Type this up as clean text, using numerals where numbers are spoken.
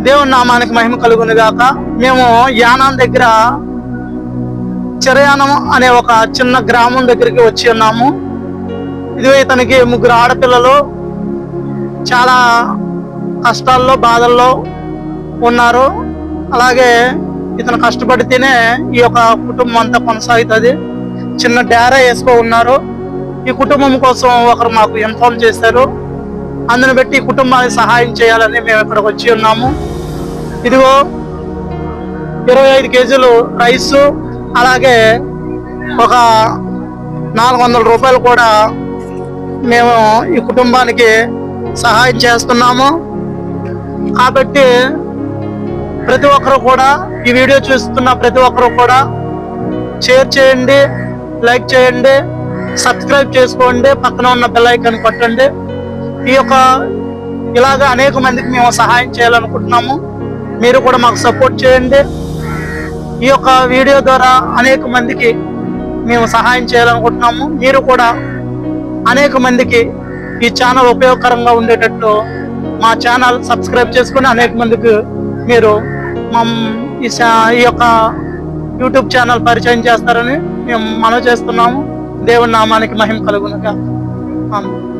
దేవుని నామానికి మహిమ కలుగును గాక. మేము యానాం దగ్గర చెరయానం అనే ఒక చిన్న గ్రామం దగ్గరికి వచ్చి ఉన్నాము. ఇదిగో ఇతనికి 3 ఆడపిల్లలు చాలా కష్టాల్లో బాధల్లో ఉన్నారు. అలాగే ఇతను కష్టపడితేనే ఈ యొక్క కుటుంబం అంతా కొనసాగుతుంది. చిన్న డేరా వేసుకో ఉన్నారు. ఈ కుటుంబం కోసం ఒకరు మాకు ఇన్ఫార్మ్ చేశారు. అందుని బట్టి ఈ కుటుంబానికి సహాయం చేయాలని మేము ఇక్కడికి వచ్చి ఉన్నాము. ఇదిగో 25 కేజీలు రైసు, అలాగే ఒక 400 రూపాయలు కూడా మేము ఈ కుటుంబానికి సహాయం చేస్తున్నాము. కాబట్టి ప్రతి ఒక్కరు కూడా, ఈ వీడియో చూస్తున్న ప్రతి ఒక్కరు కూడా షేర్ చేయండి, లైక్ చేయండి, సబ్స్క్రైబ్ చేసుకోండి, పక్కన ఉన్న బెల్ ఐకాన్ కొట్టండి. ఇలాగా అనేక మందికి మేము సహాయం చేయాలనుకుంటున్నాము. మీరు కూడా మాకు సపోర్ట్ చేయండి. ఈ యొక్క వీడియో ద్వారా అనేక మందికి మేము సహాయం చేయాలనుకుంటున్నాము. మీరు కూడా అనేక మందికి ఈ ఛానల్ ఉపయోగకరంగా ఉండేటట్లు మా ఛానల్ సబ్స్క్రైబ్ చేసుకుని అనేక మందికి మీరు ఈ యొక్క యూట్యూబ్ ఛానల్ పరిచయం చేస్తారని మేము మనవి చేస్తున్నాము. దేవుని నామానికి మహిమ కలుగును గాక. ఆమేన్.